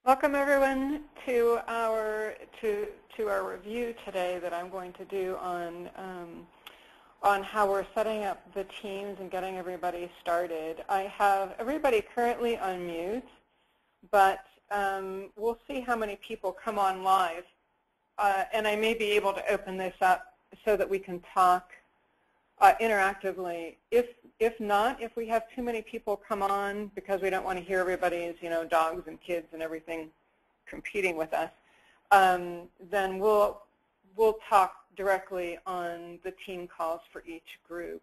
Welcome everyone to our review today that I'm going to do on how we're setting up the teams and getting everybody started. I have everybody currently on mute, but we'll see how many people come on live, and I may be able to open this up so that we can talk interactively. If not, if we have too many people come on because we don't want to hear everybody's, dogs and kids and everything competing with us, then we'll talk directly on the team calls for each group.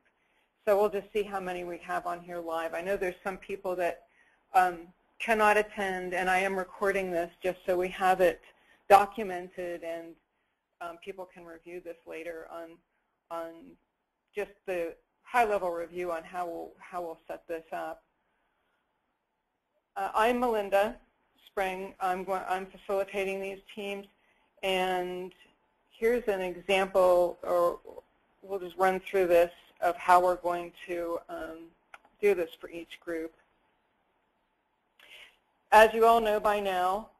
So we'll just see how many we have on here live. I know there's some people that cannot attend, and I am recording this just so we have it documented and people can review this later on just the high-level review on how we'll set this up. I'm Melinda Spring. I'm facilitating these teams, and here's an example, or we'll just run through this, of how we're going to do this for each group. As you all know by now,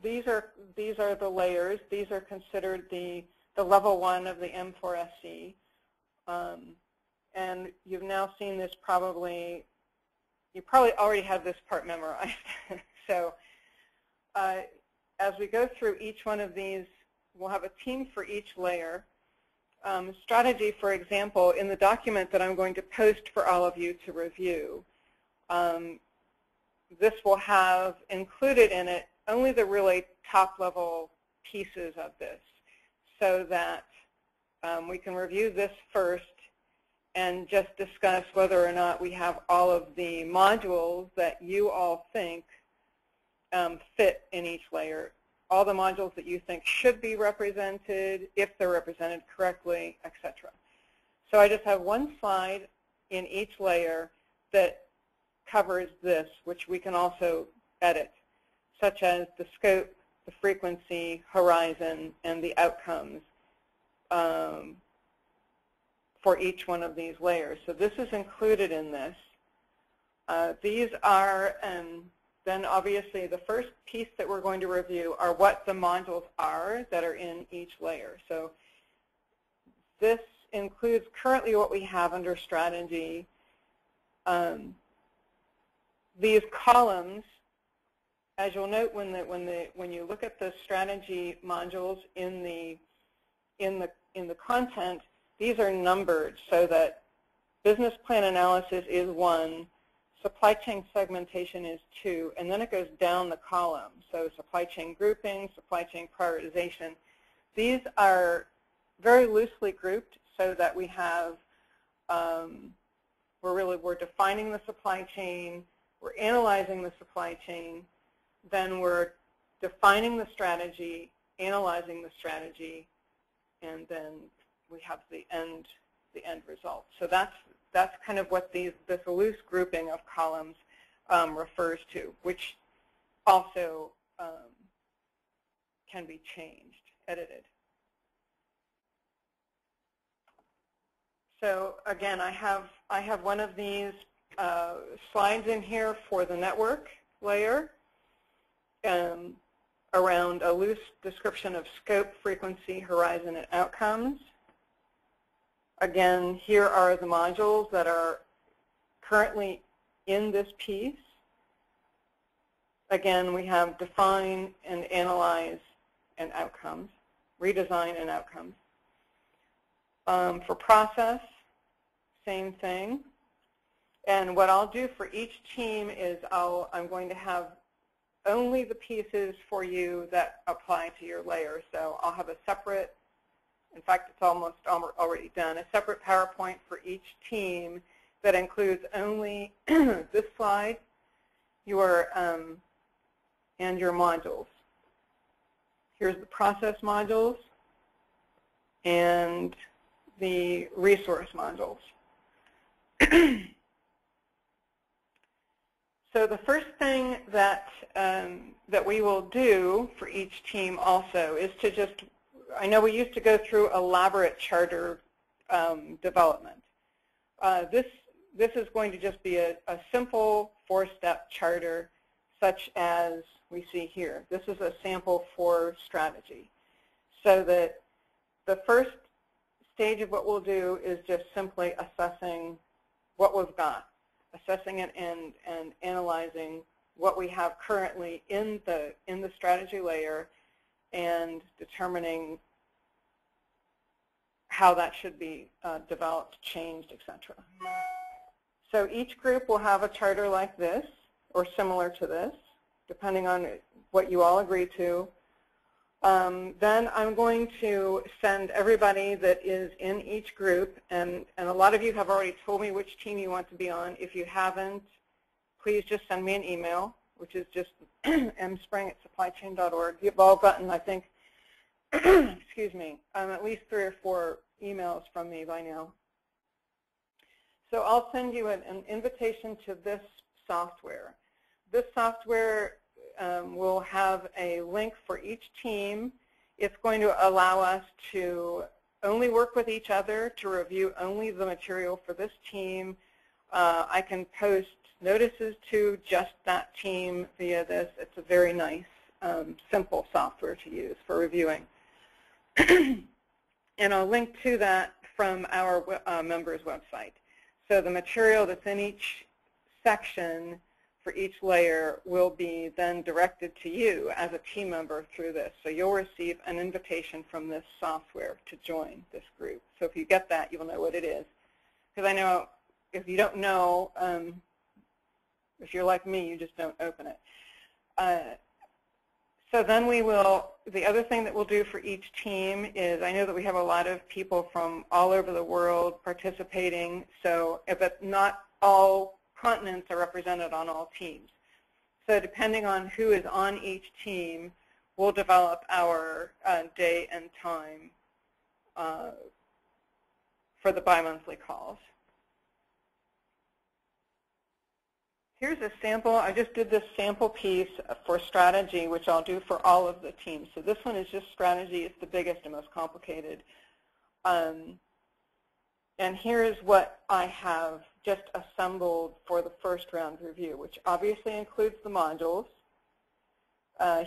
these are the layers. These are considered the level 1 of the M4SC. And you've now seen this you probably already have this part memorized. So as we go through each one of these, we'll have a team for each layer. Strategy, for example, in the document that I'm going to post for all of you to review, this will have included in it only the really top-level pieces of this, so that we can review this first and just discuss whether or not we have all of the modules that you all think fit in each layer, all the modules that you think should be represented, if they're represented correctly, etc. So I just have one slide in each layer that covers this, which we can also edit, such as the scope, the frequency, horizon, and the outcomes for each one of these layers. So this is included in this. These are, then obviously the first piece that we're going to review are what the modules are that are in each layer. So this includes currently what we have under strategy. These columns, as you'll note when you look at the strategy modules in the content, these are numbered so that business plan analysis is 1, supply chain segmentation is 2, and then it goes down the column. So supply chain grouping, supply chain prioritization. These are very loosely grouped so that we have, we're defining the supply chain, we're analyzing the supply chain, then we're defining the strategy, analyzing the strategy, and then we have the end result. So that's kind of what this loose grouping of columns refers to, which also can be changed, edited. So again, I have one of these slides in here for the network layer around a loose description of scope, frequency, horizon, and outcomes. Again, here are the modules that are currently in this piece. Again, we have define and analyze and outcomes, redesign and outcomes. For process, same thing. And what I'll do for each team is I'm going to have only the pieces for you that apply to your layer. So I'll have a separate, in fact, it's almost already done, a separate PowerPoint for each team that includes only this slide, and your modules. Here's the process modules and the resource modules. So the first thing that we will do for each team also is to just, I know we used to go through elaborate charter development. This is going to just be a simple 4-step charter such as we see here. This is a sample for strategy. So that the first stage of what we'll do is just simply assessing what we've got, assessing it and analyzing what we have currently in the strategy layer and determining how that should be developed, changed, etc. So each group will have a charter like this or similar to this, depending on what you all agree to. Then I'm going to send everybody that is in each group, and a lot of you have already told me which team you want to be on. If you haven't, please just send me an email, which is just mspring@supplychain.org. You've all gotten, I think, excuse me, at least 3 or 4 emails from me by now. So I'll send you an invitation to this software. This software will have a link for each team. It's going to allow us to only work with each other, to review only the material for this team. I can post notices to just that team via this. It's a very nice, simple software to use for reviewing. And I'll link to that from our members website. So the material that's in each section for each layer will be then directed to you as a team member through this. So you'll receive an invitation from this software to join this group. So if you get that, you'll know what it is. Because I know if you don't know, if you're like me, you just don't open it. So then we will, the other thing that we'll do for each team is, I know that we have a lot of people from all over the world participating, so, but not all continents are represented on all teams. So depending on who is on each team, we'll develop our day and time for the bi-monthly calls. Here's a sample. I just did this sample piece for strategy, which I'll do for all of the teams. So this one is just strategy. It's the biggest and most complicated. And here's what I have just assembled for the first round review, which obviously includes the modules.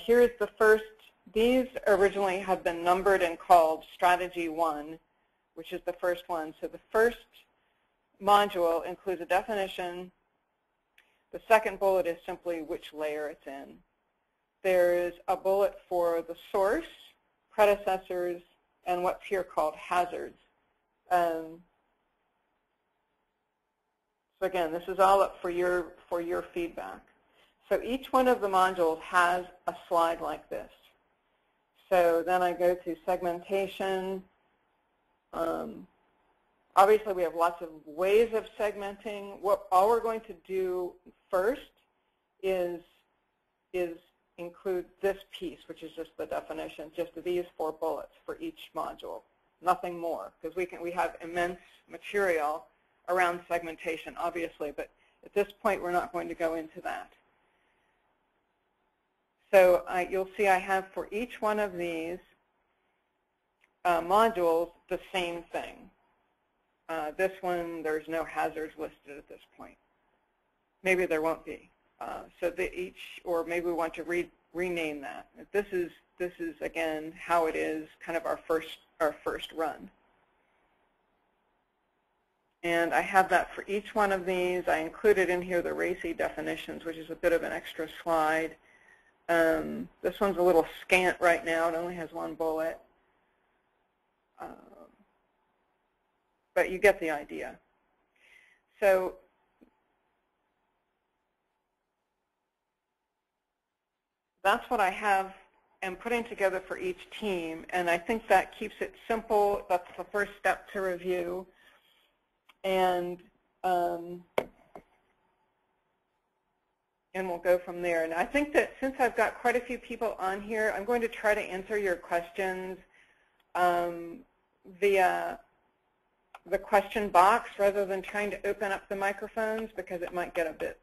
Here's the first. These originally had been numbered and called Strategy 1, which is the first one. So the first module includes a definition. The second bullet is simply which layer it's in. There's a bullet for the source, predecessors, and what's here called hazards. So again, this is all up for your feedback. So each one of the modules has a slide like this. So then I go to segmentation. Obviously, we have lots of ways of segmenting. All we're going to do first is include this piece, which is just the definition, just these 4 bullets for each module, nothing more, because we have immense material around segmentation, obviously, but at this point, we're not going to go into that. So you'll see I have for each one of these modules the same thing. This one, there's no hazards listed at this point. Maybe there won't be. So or maybe we want to rename that. This is again how it is, kind of our first run. And I have that for each one of these. I included in here the RACI definitions, which is a bit of an extra slide. This one's a little scant right now. It only has 1 bullet. But you get the idea. So that's what I have and putting together for each team, and I think that keeps it simple. That's the first step to review. And we'll go from there. And I think that since I've got quite a few people on here, I'm going to try to answer your questions via the question box rather than trying to open up the microphones, because it might get a bit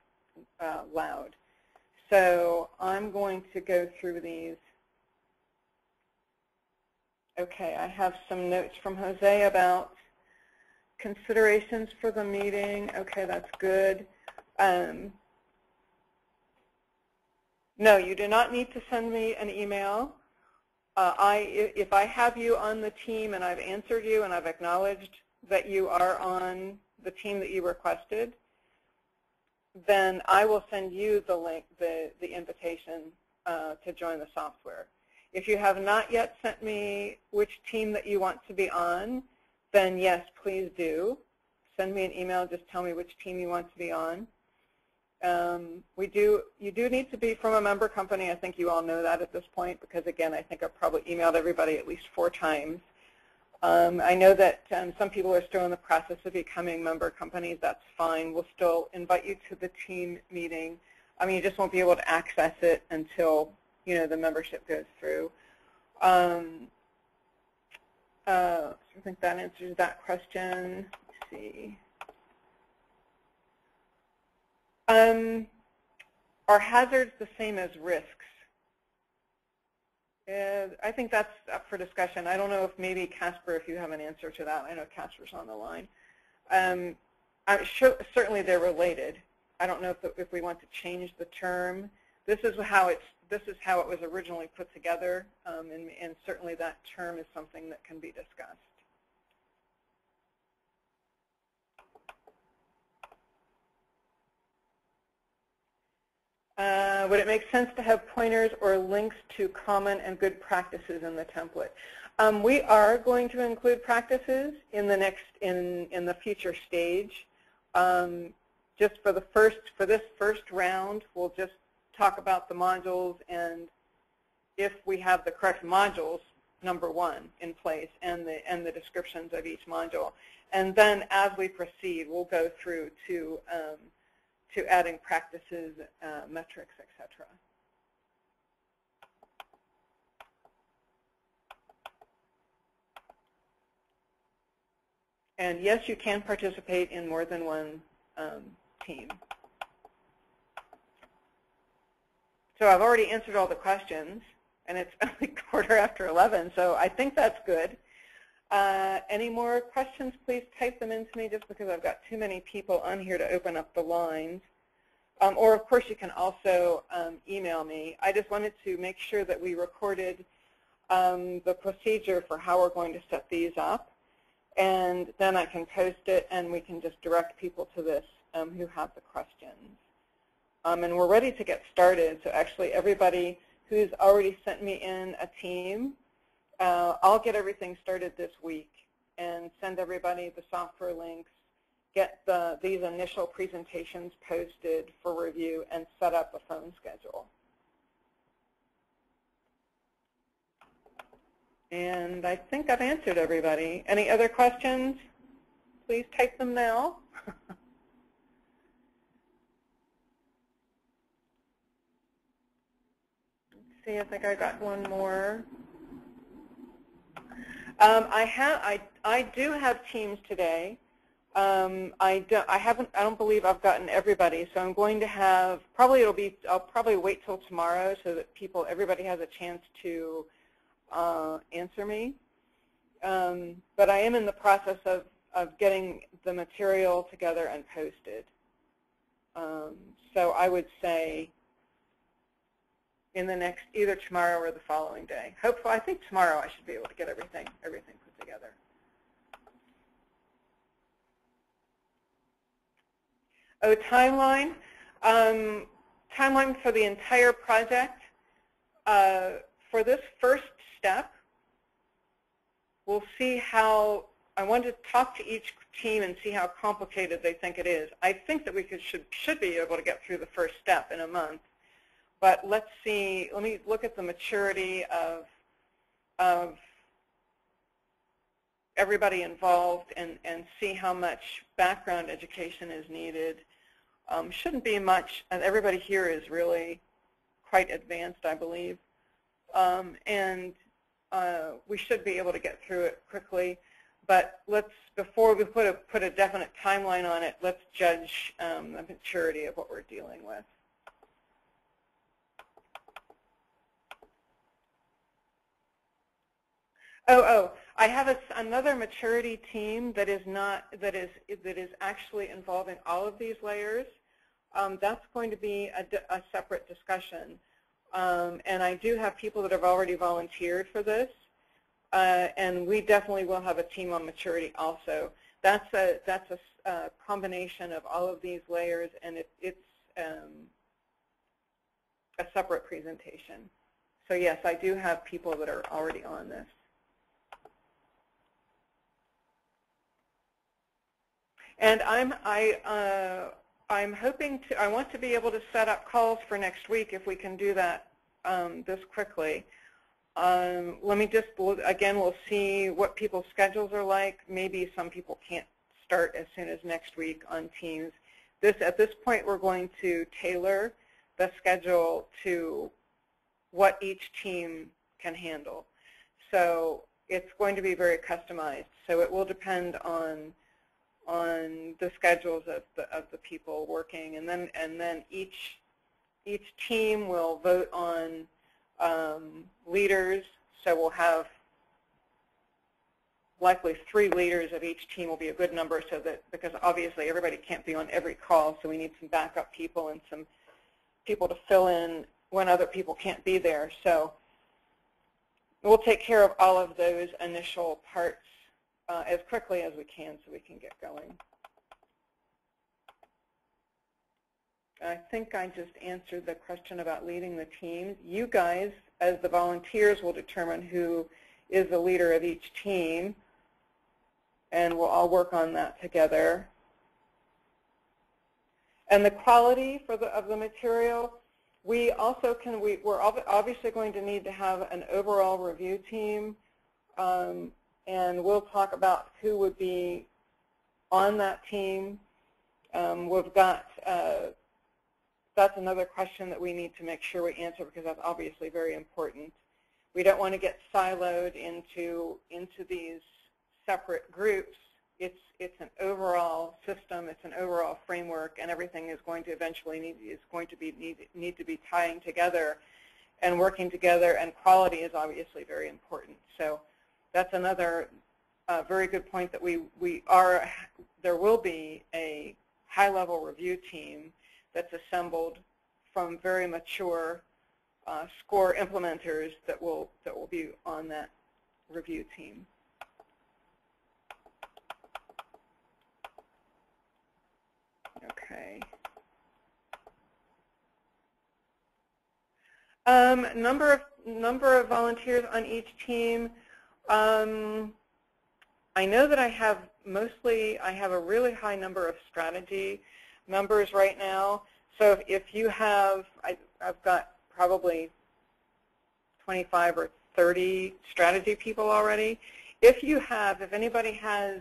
loud. So I'm going to go through these. Okay, I have some notes from Jose about considerations for the meeting. Okay, that's good. No, you do not need to send me an email. If I have you on the team and I've answered you and I've acknowledged that you are on the team that you requested, then I will send you the link, the invitation to join the software. If you have not yet sent me which team that you want to be on, then yes, please do. Send me an email, just tell me which team you want to be on. You do need to be from a member company. I think you all know that at this point because, again, I think I've probably emailed everybody at least 4 times. I know that some people are still in the process of becoming member companies. That's fine. We'll still invite you to the team meeting. I mean, you just won't be able to access it until, you know, the membership goes through. I think that answers that question. Let's see. Are hazards the same as risks? I think that's up for discussion. I don't know if maybe Casper, if you have an answer to that. I know Casper's on the line. I'm sure, certainly they're related. I don't know if we want to change the term. This is how it was originally put together, and certainly that term is something that can be discussed. Would it make sense to have pointers or links to common and good practices in the template? We are going to include practices in the future stage. Just for this first round, we'll just talk about the modules and if we have the correct modules, number 1, in place, and the descriptions of each module. And then as we proceed, we'll go through to adding practices, metrics, etc. And yes, you can participate in more than one team. So I've already answered all the questions, and it's only 11:15, so I think that's good. Any more questions, please type them into me just because I've got too many people on here to open up the lines. Or, of course, you can also email me. I just wanted to make sure that we recorded the procedure for how we're going to set these up. And then I can post it, and we can just direct people to this who have the questions. And we're ready to get started. So actually, everybody who's already sent me in a team, I'll get everything started this week and send everybody the software links, get these initial presentations posted for review, and set up a phone schedule. And I think I've answered everybody. Any other questions? Please type them now. Let's see, I think I got one more. I do have teams today. I don't believe I've gotten everybody, so I'm going to have, I'll probably wait till tomorrow so that everybody has a chance to answer me. But I am in the process of getting the material together and posted. So I would say in the next, either tomorrow or the following day. Hopefully, I think tomorrow I should be able to get everything put together. Oh, timeline. Timeline for the entire project. For this first step, we'll see how, I want to talk to each team and see how complicated they think it is. I think that we should be able to get through the first step in a month. But let's see, let me look at the maturity of everybody involved and see how much background education is needed. Shouldn't be much, and everybody here is really quite advanced, I believe. And we should be able to get through it quickly. But before we put a definite timeline on it, let's judge the maturity of what we're dealing with. I have another maturity team that is actually involving all of these layers. That's going to be a separate discussion. And I do have people that have already volunteered for this. And we definitely will have a team on maturity also. That's a combination of all of these layers, and it's a separate presentation. So yes, I do have people that are already on this. And I'm hoping to, I want to be able to set up calls for next week if we can do that this quickly. Let me just, again, we'll see what people's schedules are like. Maybe some people can't start as soon as next week on Teams. At this point, we're going to tailor the schedule to what each team can handle. So it's going to be very customized. So it will depend on the schedules of the people working, and then each team will vote on leaders. So we'll have likely 3 leaders of each team will be a good number, so that, because obviously everybody can't be on every call, so we need some backup people and some people to fill in when other people can't be there. So we'll take care of all of those initial parts as quickly as we can so we can get going. I think I just answered the question about leading the team. You guys, as the volunteers, will determine who is the leader of each team, and we'll all work on that together. And the quality of the material, we also can, we're obviously going to need to have an overall review team, and we'll talk about who would be on that team. We've got, that's another question that we need to make sure we answer, because that's obviously very important. We don't want to get siloed into these separate groups. It's an overall system, it's an overall framework, and everything is going to eventually need to be tying together and working together, and quality is obviously very important. So that's another very good point, that there will be a high-level review team that's assembled from very mature SCORE implementers that will be on that review team. Okay. Number of volunteers on each team. I know that I have a really high number of strategy members right now. So if you have, I've got probably 25 or 30 strategy people already. If anybody has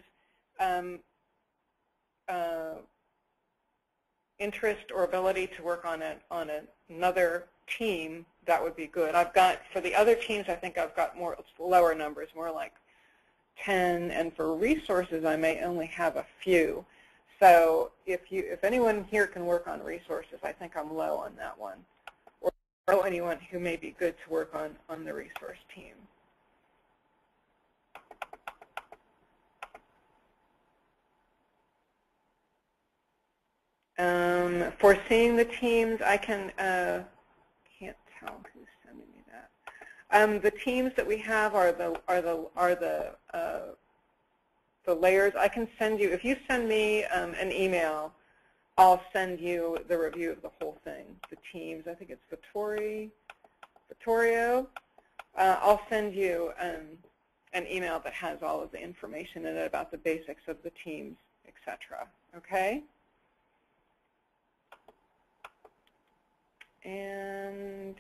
interest or ability to work on another team, that would be good. I've got, for the other teams, I think I've got lower numbers, more like 10, and for resources, I may only have a few. So if anyone here can work on resources, I think I'm low on that one. Or know anyone who may be good to work on the resource team. Foreseeing the teams, I can't tell who's sending me that. The teams that we have are the layers. I can send you, if you send me an email, I'll send you the review of the whole thing. The teams, I think it's Vittorio. I'll send you an email that has all of the information in it about the basics of the teams, etc. Okay? And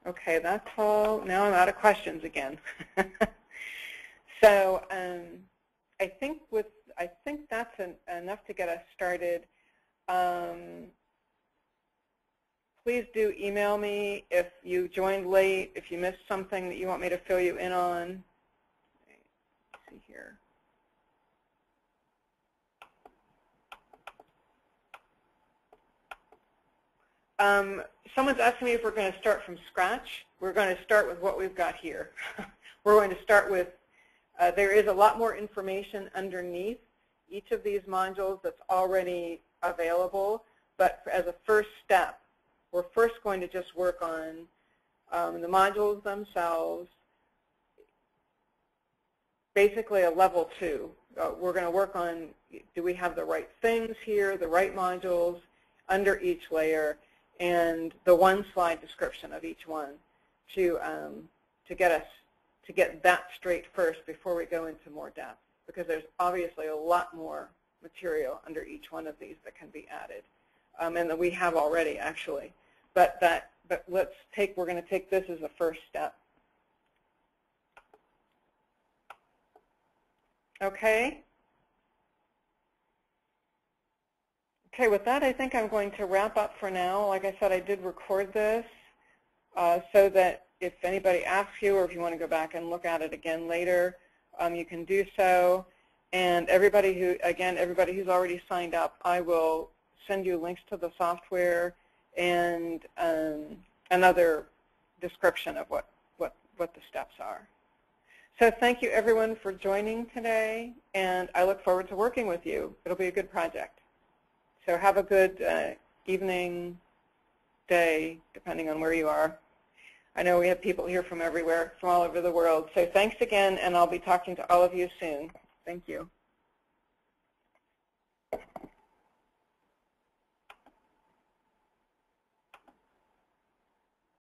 okay, that's all. Now I'm out of questions again. So I think that's enough to get us started. Please do email me if you joined late, if you missed something that you want me to fill you in on. Let's see here. Someone's asking me if we're going to start from scratch. We're going to start with what we've got here. We're going to start with, there is a lot more information underneath each of these modules that's already available, but as a first step, we're first going to just work on The modules themselves, basically a level 2. We're going to work on, do we have the right things here, the right modules under each layer, and the one-slide description of each one to get that straight first before we go into more depth, because there's obviously a lot more material under each one of these that can be added, and that we have already actually. But we're going to take this as a first step. Okay. Okay, with that, I think I'm going to wrap up for now. Like I said, I did record this so that if anybody asks you, or if you want to go back and look at it again later, you can do so. And everybody who's already signed up, I will send you links to the software and another description of what the steps are. So thank you, everyone, for joining today, and I look forward to working with you. It'll be a good project. So have a good evening, day, depending on where you are. I know we have people here from everywhere, from all over the world. So thanks again, and I'll be talking to all of you soon. Thank you.